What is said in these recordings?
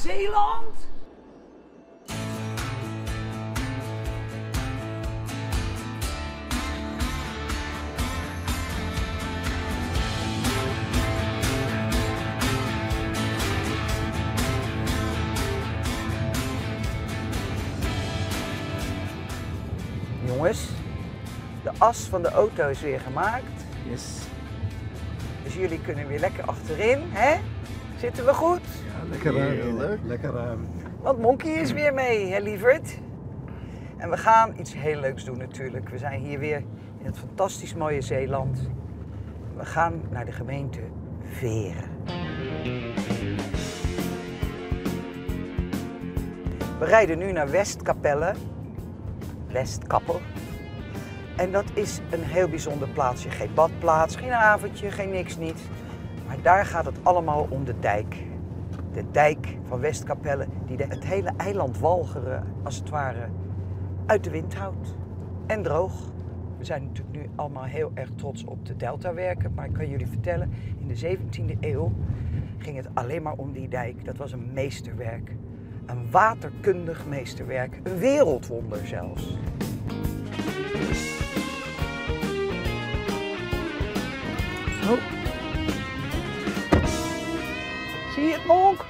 Zeeland! Jongens, de as van de auto is weer gemaakt. Yes. Dus jullie kunnen weer lekker achterin, hè? Zitten we goed? Ja, lekker ruim. Leuk. Lekker ruim. Want Monkey is weer mee, hè lieverd? En we gaan iets heel leuks doen natuurlijk. We zijn hier weer in het fantastisch mooie Zeeland. We gaan naar de gemeente Veren. We rijden nu naar Westkapelle. Westkappel. En dat is een heel bijzonder plaatsje. Geen badplaats, geen avondje, geen niks niet. Maar daar gaat het allemaal om de dijk. De dijk van Westkapelle die het hele eiland Walcheren als het ware uit de wind houdt. En droog. We zijn natuurlijk nu allemaal heel erg trots op de deltawerken. Maar ik kan jullie vertellen, in de 17e eeuw ging het alleen maar om die dijk. Dat was een meesterwerk. Een waterkundig meesterwerk. Een wereldwonder zelfs. Oh. Zie je het, Monk?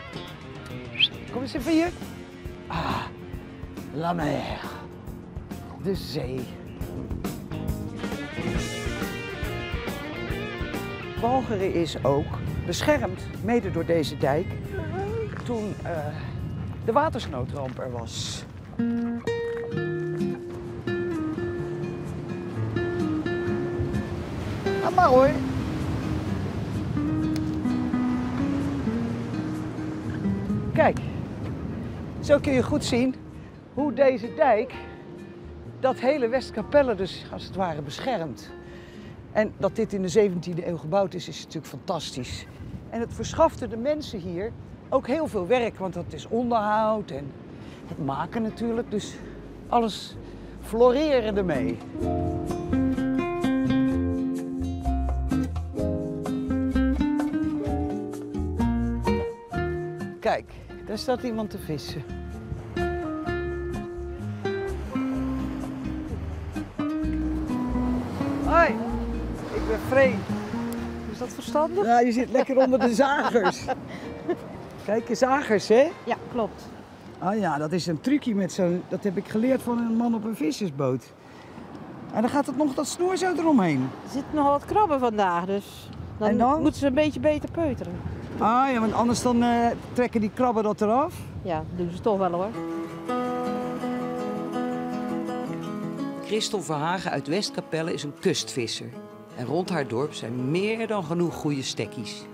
Kom eens even hier. Ah, la mer. De zee. Walcheren is ook beschermd, mede door deze dijk, toen de watersnoodramp er was. Ga maar hoor. Kijk, zo kun je goed zien hoe deze dijk dat hele Westkapelle dus als het ware beschermt. En dat dit in de 17e eeuw gebouwd is natuurlijk fantastisch. En het verschafte de mensen hier ook heel veel werk, want dat is onderhoud en het maken natuurlijk. Dus alles floreerde ermee. Kijk, daar staat iemand te vissen. Hoi, ik ben Free. Is dat verstandig? Ja, je zit lekker onder de zagers. Kijk, zagers, hè? Ja, klopt. Ah ja, dat is een trucje met zo'n... Dat heb ik geleerd van een man op een vissersboot. En dan gaat het nog dat snoer zo eromheen. Er zitten nogal wat krabben vandaag, dus En dan? moeten ze een beetje beter peuteren. Ah ja, want anders dan trekken die krabben dat eraf. Ja, dat doen ze toch wel hoor. Christel Verhagen uit Westkapelle is een kustvisser. En rond haar dorp zijn meer dan genoeg goede stekkies.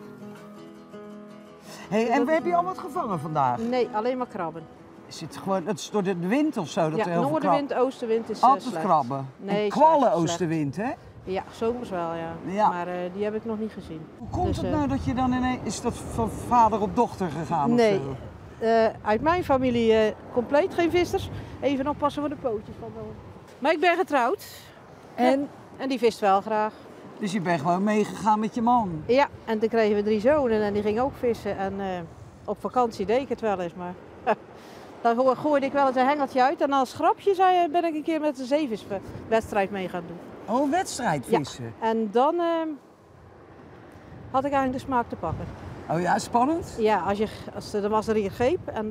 Hey, en heb je al wat gevangen vandaag? Nee, alleen maar krabben. Is het gewoon, het is door de wind of zo? Dat er Ja, heel veel noordenwind, oostenwind is Altijd slecht. krabben. Nee, en kwallen slecht. oostenwind, hè? Ja, zomers wel ja. Ja. Maar die heb ik nog niet gezien. Hoe komt Dus, het nou dat je dan ineens... Is dat van vader op dochter gegaan Nee, of zo? uit mijn familie compleet geen vissers. Even oppassen voor de pootjes van de... Maar ik ben getrouwd. En? En die vist wel graag. Dus je bent gewoon meegegaan met je man? Ja, en toen kregen we 3 zonen en die gingen ook vissen. En op vakantie deed ik het wel eens, maar dan gooide ik wel eens een hengeltje uit. En als grapje ben ik een keer met een zeeviswedstrijd mee gaan doen. Oh, wedstrijd vissen? Ja. En dan had ik eigenlijk de smaak te pakken. Oh ja, spannend? Ja, dan was er hier greep en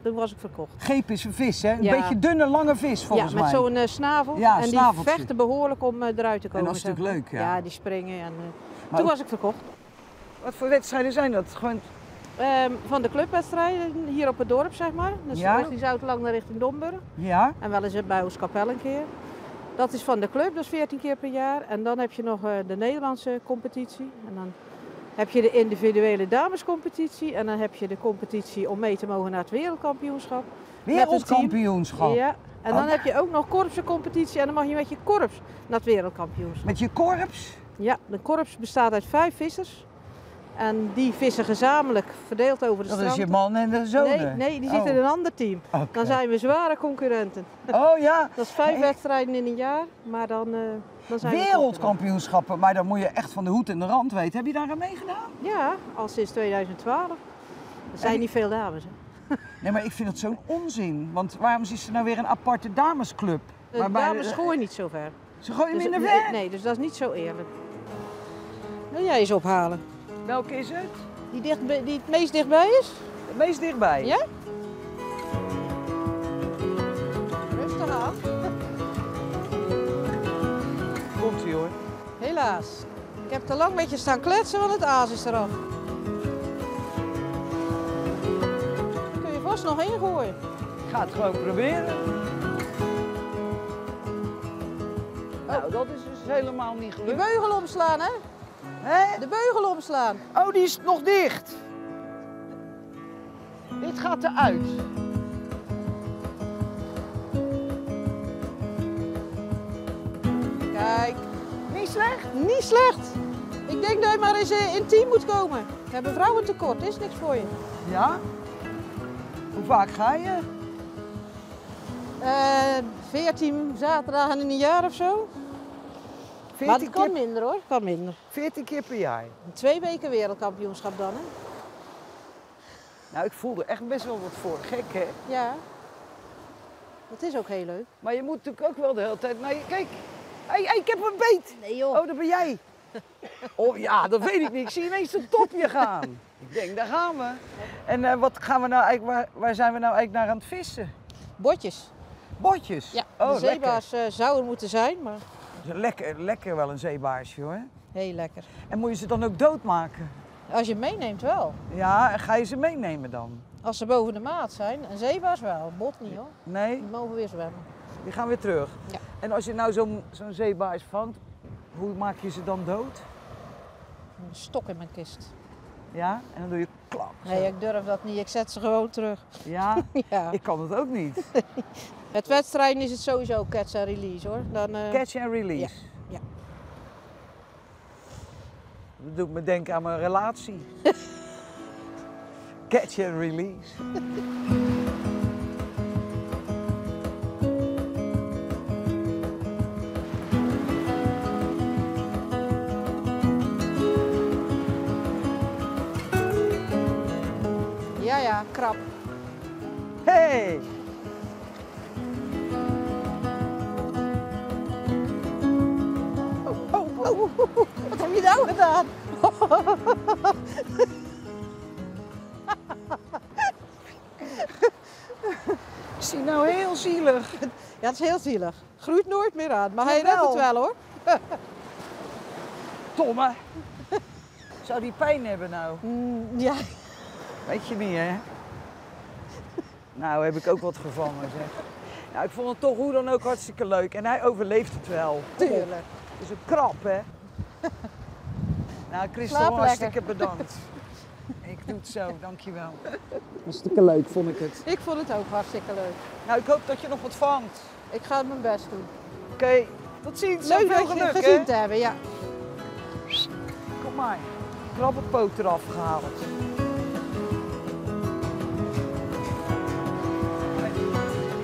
toen was ik verkocht. Geep is een vis, hè? Een Ja. beetje dunne, lange vis volgens mij. Ja, met zo'n snavel. Ja, en snaveltje. die vechten behoorlijk om eruit te komen. En dat is natuurlijk leuk, ja. Ja, die springen. En, Maar toen ook- was ik verkocht. Wat voor wedstrijden zijn dat? Gewoon... Van de clubwedstrijden hier op het dorp, zeg maar. Dus Ja. richting Zoutelang naar richting Domburg. Ja? En wel eens bij Oeskapelle een keer. Dat is van de club, dat is 14 keer per jaar. En dan heb je nog de Nederlandse competitie. En dan heb je de individuele damescompetitie. En dan heb je de competitie om mee te mogen naar het wereldkampioenschap. Wereldkampioenschap? Ja. En dan Oh. heb je ook nog korpsencompetitie. En dan mag je met je korps naar het wereldkampioenschap. Met je korps? Ja, de korps bestaat uit 5 vissers. En die vissen gezamenlijk verdeeld over de Dat strand. is je man en de zonen? Nee, die zitten in een ander team. Oké. Dan zijn we zware concurrenten. Oh ja? Dat is 5 Hey. wedstrijden in een jaar, maar dan zijn we concurrenten. Wereldkampioenschappen, maar dan moet je echt van de hoed en de rand weten. Heb je daar aan meegedaan? Ja, al sinds 2012. Er zijn En- niet veel dames. Hè? Nee, maar ik vind het zo'n onzin. Want waarom is er nou weer een aparte damesclub? De Waarbij- dames gooien niet zo ver. Ze gooien Dus, hem in de ver? nee, dus dat is niet zo eerlijk. Wil jij eens ophalen? Welke is het? Die het meest dichtbij is? Het meest dichtbij. Ja? Rustig aan. Komt-ie hoor. Helaas. Ik heb te lang met je staan kletsen, want het aas is eraf. Kun je vast nog ingooien. Ik ga het gewoon proberen. Nou, dat is dus helemaal niet De gelukt. beugel omslaan, hè? Hè? De beugel omslaan. Oh, die is nog dicht. Dit gaat eruit. Kijk, Niet slecht? niet slecht. Ik denk dat je maar eens in team moet komen. We hebben vrouwentekort, is niks voor je. Ja. Hoe vaak ga je? 14 zaterdagen in een jaar of zo. 14 Maar het kan keer, minder hoor, kan minder. 14 keer per jaar. 2 weken wereldkampioenschap dan, hè? Nou, ik voel er echt best wel wat voor. Gek, hè? Ja. Dat is ook heel leuk. Maar je moet natuurlijk ook wel de hele tijd naar je... Kijk, hey, ik heb een beet. Nee joh. Oh, dat ben jij. Oh ja, dat weet ik niet. Ik zie ineens een topje gaan. Ik denk, daar gaan we. En wat gaan we nou eigenlijk, waar zijn we nou eigenlijk naar aan het vissen? Botjes. Botjes? Ja, Oh, de zeebaars zou er moeten zijn, maar lekker. Dat is lekker wel een zeebaarsje hoor. heel lekker. En moet je ze dan ook doodmaken? Als je meeneemt wel. Ja, en ga je ze meenemen dan? Als ze boven de maat zijn, een zeebaars wel, bot niet hoor. Nee, Die mogen weer zwemmen. die gaan weer terug. Ja. En als je nou zo'n zeebaars vangt, hoe maak je ze dan dood? Een stok in mijn kist. Ja, en dan doe je klap. zo. Nee, ik durf dat niet. Ik zet ze gewoon terug. Ja, Ja. ik kan het ook niet. Met wedstrijden is het sowieso catch and release hoor. Dan, Catch and release. Ja. Dat doet me denken aan mijn relatie. Catch and release. Ja, ja, krap. Hey! Wat heb je nou gedaan? Is die nou heel zielig? Ja, het is heel zielig. Groeit nooit meer aan, maar hij redt Jawel. het wel hoor. Tomme. Zou die pijn hebben nou? Ja, Weet je niet, hè? Nou, heb ik ook wat gevangen, zeg. Nou, ik vond het toch hoe dan ook hartstikke leuk. En hij overleeft het wel. tuurlijk. Het is een krap, hè? Nou, Christel, Slaap lekker. hartstikke bedankt. Ik doe het zo, dankjewel. Hartstikke leuk vond ik het. Ik vond het ook hartstikke leuk. Nou, ik hoop dat je nog wat vangt. Ik ga mijn best doen. Oké, tot ziens. Leuk Veel dat je geluk, het gezien hè? te hebben, ja. Kom maar. Krabbenpoot eraf gehaald.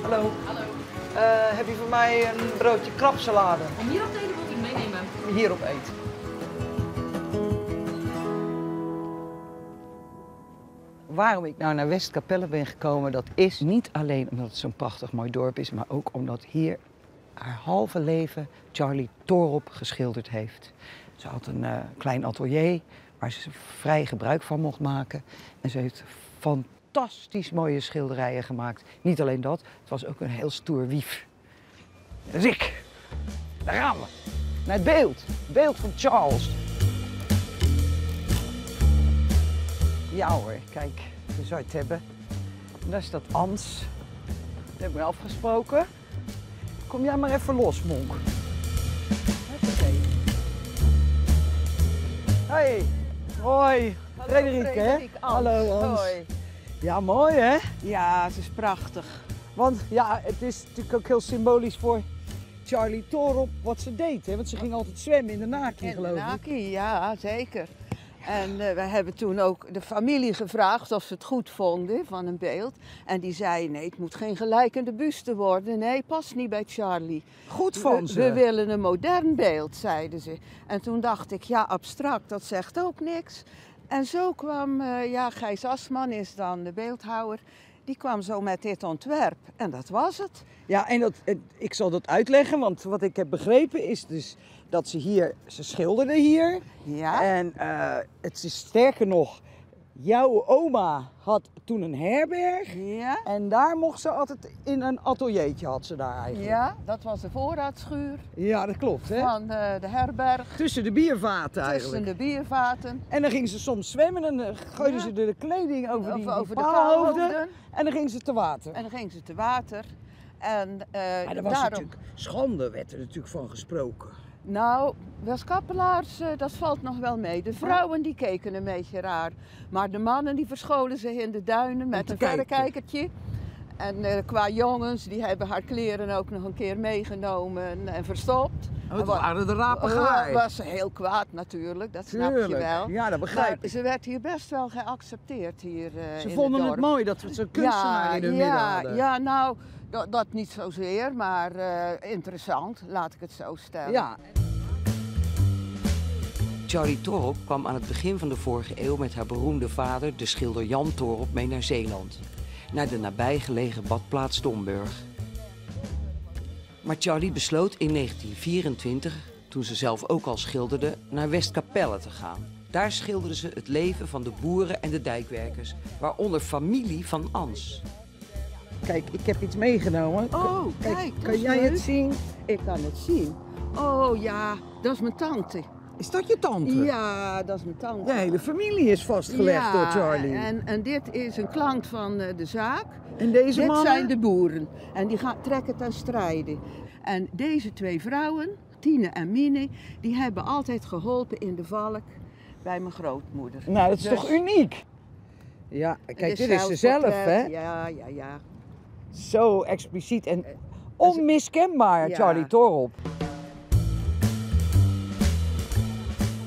Hallo. Hallo. Heb je voor mij een broodje krabsalade? Om hier op te eten moet ik meenemen. Hierop eten. Waarom ik nou naar Westkapelle ben gekomen, dat is niet alleen omdat het zo'n prachtig mooi dorp is, maar ook omdat hier haar halve leven Charlie Thorop geschilderd heeft. Ze had een klein atelier waar ze vrij gebruik van mocht maken. En ze heeft fantastisch mooie schilderijen gemaakt. Niet alleen dat, het was ook een heel stoer wief. Rick, daar gaan we. Naar het beeld. Het beeld van Charles. Ja hoor, kijk, zo zou je het hebben. En daar staat Ans. Dat hebben we afgesproken. Kom jij maar even los, Monk. Hoppakee. Hey, hoi. Frederik, hè? Frederik, Ans. Hallo, Ans. Hoi. Ja, mooi, hè? Ja, het is prachtig. Want ja, het is natuurlijk ook heel symbolisch voor Charlie Thorop wat ze deed, hè? Want ze ging altijd zwemmen in de Naki, En geloof ik. Naki, ja, zeker. En we hebben toen ook de familie gevraagd of ze het goed vonden van een beeld. En die zei, nee, het moet geen gelijkende buste worden. Nee, past niet bij Charlie. Goed van We, ze. we willen een modern beeld, zeiden ze. En toen dacht ik, ja, abstract, dat zegt ook niks. En zo kwam, Gijs Asman is dan de beeldhouwer, die kwam zo met dit ontwerp. En dat was het. Ja, en ik zal dat uitleggen, want wat ik heb begrepen is dus dat ze schilderden hier. Ja. En het is sterker nog, jouw oma had toen een herberg. Ja. En daar mocht ze altijd in een ateliertje, had ze daar eigenlijk. Ja, dat was de voorraadschuur Ja, dat klopt, hè? van de herberg. Tussen de biervaten eigenlijk. Tussen de biervaten. En dan gingen ze soms zwemmen en dan gooiden ze de kleding over die de paalhoofden. paalhoofden. En dan gingen ze te water. En dan gingen ze te water. En Maar daar was daarom... natuurlijk schande, werd er natuurlijk van gesproken. Nou, Westkappelaars, dat valt nog wel mee. De vrouwen die keken een beetje raar. Maar de mannen die verscholen zich in de duinen met te een kijken. verrekijkertje. En qua jongens, die hebben haar kleren ook nog een keer meegenomen en verstopt. Het waren de rapengaai. Was ze heel kwaad natuurlijk, dat snap je wel. Ja, dat begrijp Maar ik. ze werd hier best wel geaccepteerd hier Ze in vonden het het dorp. mooi dat we zo'n kunstenaar in hun midden hadden. Ja, nou, dat niet zozeer, maar interessant, laat ik het zo stellen. Ja. Charlie Thorop kwam aan het begin van de vorige eeuw met haar beroemde vader, de schilder Jan Thorop, mee naar Zeeland. Naar de nabijgelegen badplaats Domburg. Maar Charlie besloot in 1924, toen ze zelf ook al schilderde, naar Westkapelle te gaan. Daar schilderde ze het leven van de boeren en de dijkwerkers, waaronder familie van Ans. Kijk, ik heb iets meegenomen. Oh, kijk, dat kan is jij leuk. het zien? Ik kan het zien. Oh ja, dat is mijn tante. Is dat je tante? Ja, dat is mijn tante. De hele familie is vastgelegd door Charlie. En dit is een klant van de zaak. En deze Dit mannen? zijn de boeren. En die trekken ten strijde. En deze twee vrouwen, Tine en Mine, die hebben altijd geholpen in de valk bij mijn grootmoeder. Nou, dat is Dus toch uniek? Ja, kijk, dit is ze zelf, hè? Ja. Zo expliciet en onmiskenbaar, Ja. Charlie Thorop.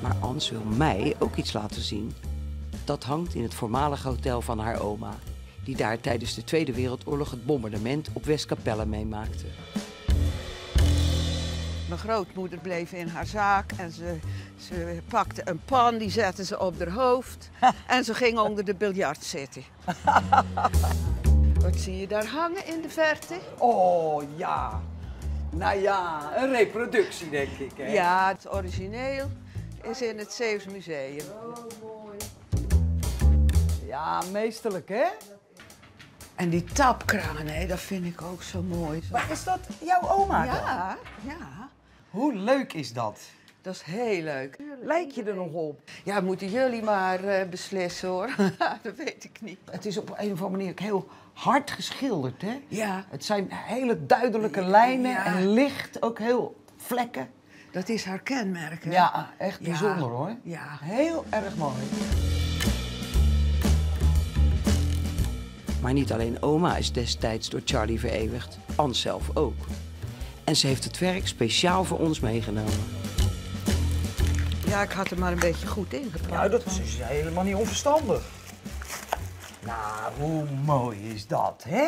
Maar Ans wil mij ook iets laten zien. Dat hangt in het voormalige hotel van haar oma, die daar tijdens de Tweede Wereldoorlog het bombardement op Westkapelle meemaakte. Mijn grootmoeder bleef in haar zaak en ze pakte een pan, die zette ze op haar hoofd en ze ging onder de biljart zitten. Wat zie je daar hangen in de verte? Oh ja. Nou ja, een reproductie denk ik, hè? Ja, het origineel is in het Zeeuws Museum. Ja, meesterlijk, hè? En die tapkraan, hè, dat vind ik ook zo mooi. Maar is dat jouw oma dan? Ja, Hoe leuk is dat? dat is heel leuk. Lijk je er nog op? Ja, moeten jullie maar beslissen hoor. Dat weet ik niet. Het is op een of andere manier ook heel hard geschilderd, hè? Ja, Het zijn hele duidelijke lijnen Ja. en licht, ook heel vlekken. dat is haar kenmerk. Hè? Ja, echt Ja. bijzonder hoor. Ja. Heel erg mooi. Maar niet alleen oma is destijds door Charlie vereeuwigd, Ans zelf ook. En ze heeft het werk speciaal voor ons meegenomen. Ja, ik had er maar een beetje goed ingepakt. Nou, dat is dus helemaal niet onverstandig. Nou, hoe mooi is dat, hè?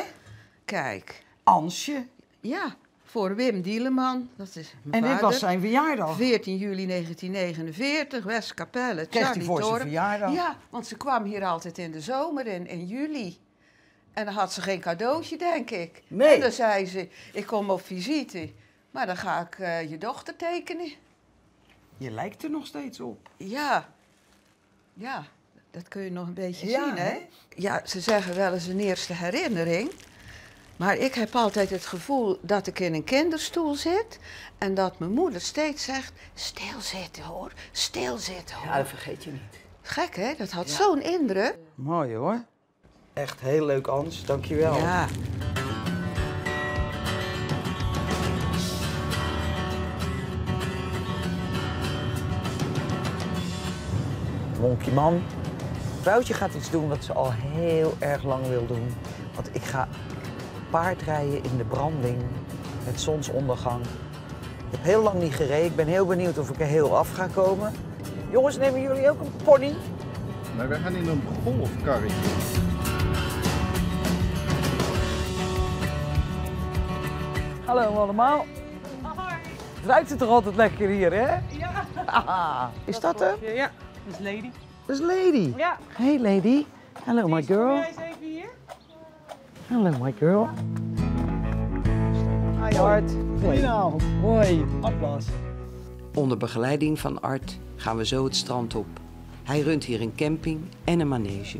Kijk, Ansje. ja, voor Wim Dieleman, dat is mijn En dit vader. was zijn verjaardag. 14 juli 1949, Westkapelle, Kreeg hij Charlie voor zijn Thorop. verjaardag? Ja, want ze kwam hier altijd in de zomer, in juli. En dan had ze geen cadeautje, denk ik. Nee. En dan zei ze, ik kom op visite, maar dan ga ik je dochter tekenen. Je lijkt er nog steeds op. Ja, dat kun je nog een beetje Ja, zien, hè? hè? Ja, ze zeggen wel eens een eerste herinnering. Maar ik heb altijd het gevoel dat ik in een kinderstoel zit en dat mijn moeder steeds zegt, stilzitten hoor, stilzitten hoor. Ja, dat vergeet je niet. Gek hè, dat had zo'n indruk. Mooi hoor. Echt heel leuk, Ans. Dankjewel. Ja. Monkey Man. Vrouwtje gaat iets doen wat ze al heel erg lang wil doen. Want ik ga paardrijden in de branding met zonsondergang. Ik heb heel lang niet gereden. Ik ben heel benieuwd of ik er heel af ga komen. Jongens, nemen jullie ook een pony? Maar wij gaan in een golfkarretje. Hallo allemaal. Het ruikt het toch altijd lekker hier, hè? Ja. Is dat hem? Ja, dat is Lady. Dat is Lady. Ja. Hey Lady. Hello my girl. Kom jij eens even hier? Hello my girl. Hi Art. Goedenavond. Hoi. Applaus. Onder begeleiding van Art gaan we zo het strand op. Hij runt hier een camping en een manege.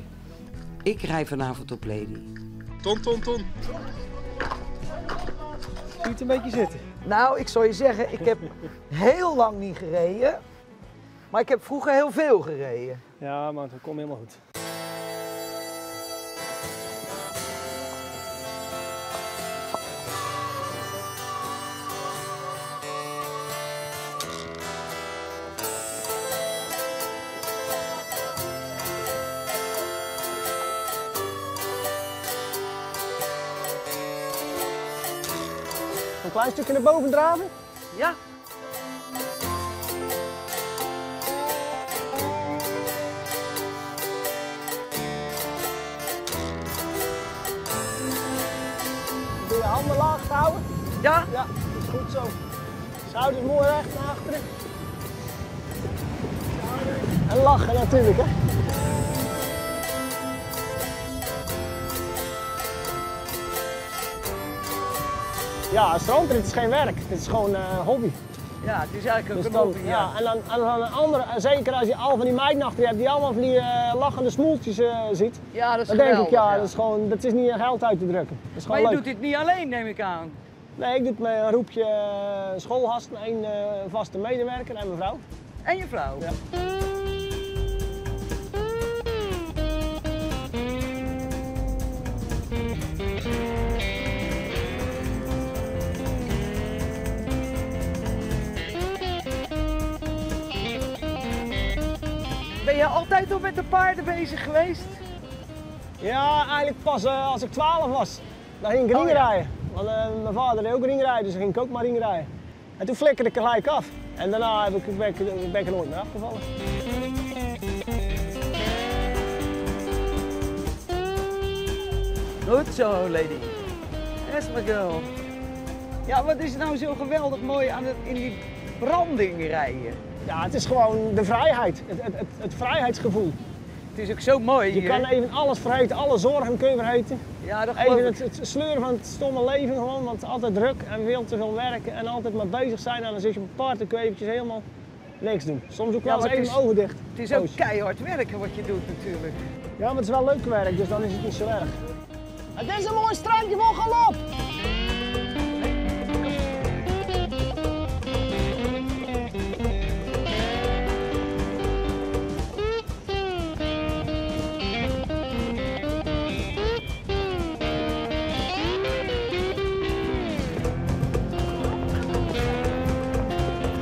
Ik rij vanavond op Lady. Ton. Zie je het een beetje zitten? Nou, ik zal je zeggen, ik heb heel lang niet gereden. Maar ik heb vroeger heel veel gereden. Ja, maar dat komt helemaal goed. Een klein stukje naar boven draven? Ja. Doe je handen laag houden? Ja? Ja, dat is goed zo. Schouders mooi recht naar achteren. En lachen natuurlijk, hè. Ja, strandrit is geen werk. Het is gewoon hobby. Ja, het is eigenlijk Dus een dan, hobby, ja. En dan een andere, zeker als je al van die meiden achter je hebt die allemaal van die lachende smoeltjes ziet. Ja, dat is Dan denk ik, geweldig, ja, dat is niet geld uit te drukken. Dat is Maar gewoon je leuk. doet dit niet alleen, neem ik aan. Nee, ik doe het met een roepje schoolgasten, één vaste medewerker en mijn vrouw. En je vrouw. Ja. Ben je altijd al met de paarden bezig geweest? Ja, eigenlijk pas als ik 12 was. Dan ging ik ringrijden. Want mijn vader deed ook ringrijden, dus dan ging ik ook maar ringrijden. En toen flikkerde ik er gelijk af. En daarna ben ik er nooit meer afgevallen. Goed zo, Lady. Yes, my girl. Ja, wat is nou zo geweldig mooi aan het in die branding rijden? Ja, het is gewoon de vrijheid, het vrijheidsgevoel. Het is ook zo mooi Je hier. kan even alles vergeten, alle zorgen kun je vergeten. Ja, dat geloof Even ik. het sleuren van het stomme leven gewoon, want altijd druk en veel te veel werken en altijd maar bezig zijn. En dan zit je op een paard en kun je eventjes helemaal niks doen. Soms ook wel eens maar even het mijn ogen dicht. Het is ook Poos. keihard werken wat je doet natuurlijk. Ja, maar het is wel leuk werk, dus dan is het niet zo erg. Het is een mooi strandje voor galop!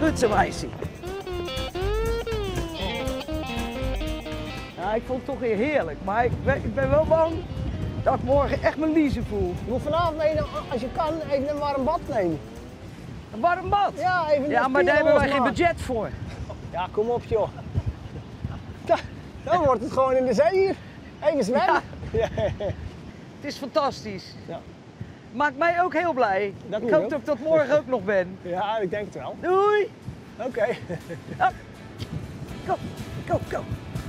Goed zo, meisje. Ja, ik vond het toch weer heerlijk, maar ik ben wel bang dat ik morgen echt mijn liezen voel. Je moet vanavond even, als je kan, even een warm bad nemen. Een warm bad? Ja, even Ja, de maar daar hebben wij geen spieren budget voor. Ja, kom op joh. Dan wordt het gewoon in de zee hier. Even zwemmen. Ja. Het is fantastisch. Ja. Maakt mij ook heel blij. Dat Ik moet hoop ook. dat ik dat morgen ook nog ben. Ja, ik denk het wel. Doei! Oké. Go, go, go,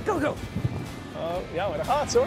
go, go. Oh, ja, maar dat gaat zo.